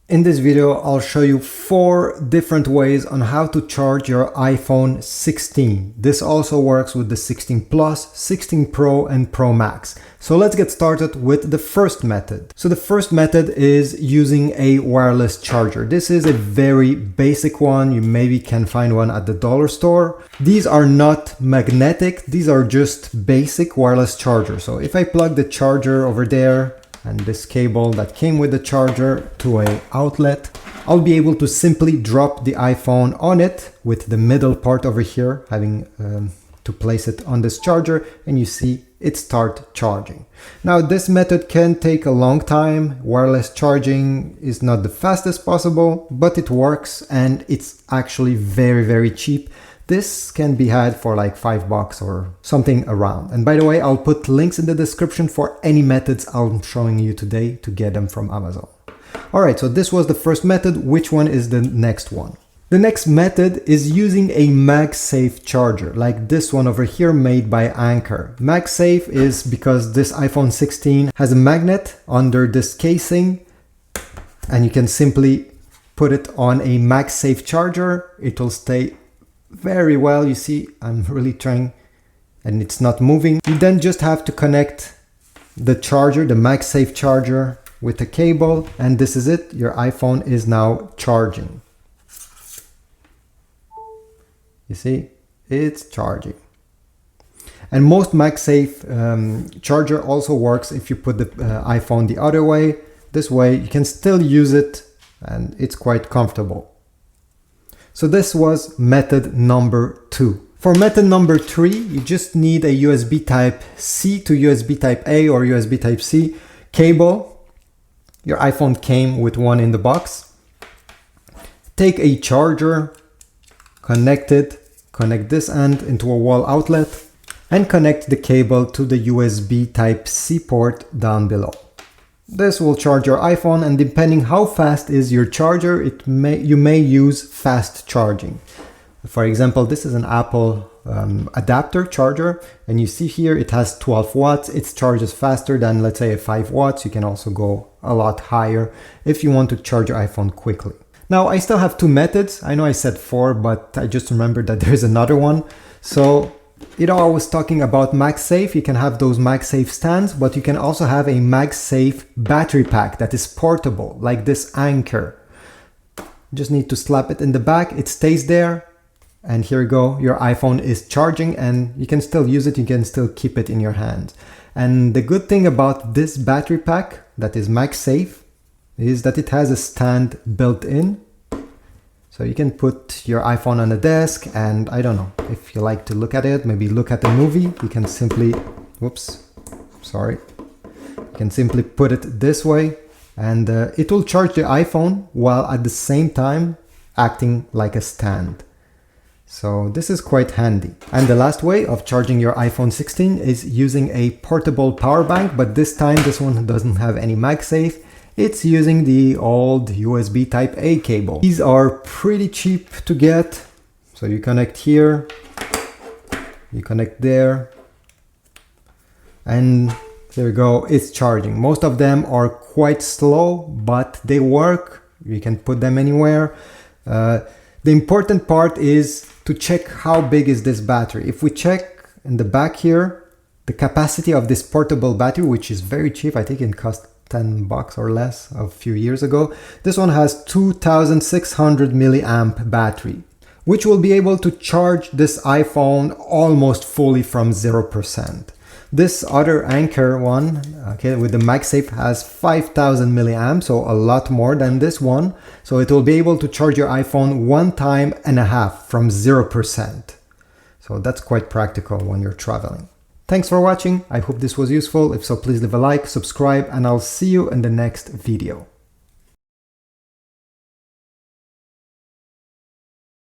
In this video, I'll show you 4 different ways on how to charge your iPhone 16. This also works with the 16 Plus, 16 Pro and Pro Max. So let's get started with the first method. So the first method is using a wireless charger. This is a very basic one. You maybe can find one at the dollar store. These are not magnetic. These are just basic wireless chargers. So if I plug the charger over there, and this cable that came with the charger to an outlet, I'll be able to simply drop the iPhone on it with the middle part over here, having to place it on this charger, and you see it start charging. Now this method can take a long time. Wireless charging is not the fastest possible, but it works and it's actually very cheap. This can be had for like $5 or something around. And by the way, I'll put links in the description for any methods I'm showing you today to get them from Amazon. All right, so this was the first method. Which one is the next one? The next method is using a MagSafe charger, like this one over here made by Anker. MagSafe is because this iPhone 16 has a magnet under this casing, and you can simply put it on a MagSafe charger. It will stay very well. You see, I'm really trying and it's not moving. You then just have to connect the charger, the MagSafe charger, with the cable, and this is it. Your iPhone is now charging. You see, it's charging. And most MagSafe charger also works if you put the iPhone the other way. This way you can still use it and it's quite comfortable. So this was method number 2. For method number 3, you just need a USB type C to USB type A or USB type C cable. Your iPhone came with one in the box. Take a charger, connect this end into a wall outlet, and connect the cable to the USB type C port down below. This will charge your iPhone, and depending how fast is your charger, you may use fast charging. For example, this is an Apple adapter charger, and you see here it has 12 watts. It charges faster than, let's say, 5 watts. You can also go a lot higher if you want to charge your iPhone quickly. Now, I still have 2 methods. I know I said 4, but I just remembered that there's another one. So, I was talking about MagSafe. You can have those MagSafe stands, but you can also have a MagSafe battery pack that is portable, like this Anker. You just need to slap it in the back. It stays there. And here you go. Your iPhone is charging and you can still use it. You can still keep it in your hand. And the good thing about this battery pack that is MagSafe is that it has a stand built in. So you can put your iPhone on a desk, and I don't know, if you like to look at it, maybe look at a movie, you can simply, you can simply put it this way, and it will charge the iPhone while at the same time acting like a stand. So this is quite handy. And the last way of charging your iPhone 16 is using a portable power bank, but this time this one doesn't have any MagSafe. It's using the old USB type A cable. These are pretty cheap to get. So you connect here, you connect there, and there you go, it's charging. Most of them are quite slow, but they work. You can put them anywhere. The important part is to check how big is this battery. If we check in the back here, the capacity of this portable battery, which is very cheap, I think it cost $10 or less a few years ago. This one has 2600 milliamp battery, which will be able to charge this iPhone almost fully from 0%. This other Anker one, okay, with the MagSafe has 5000 milliamps, so a lot more than this one. So it will be able to charge your iPhone 1.5 times from 0%. So that's quite practical when you're traveling. Thanks for watching. I hope this was useful. If so, please leave a like, subscribe, and I'll see you in the next video.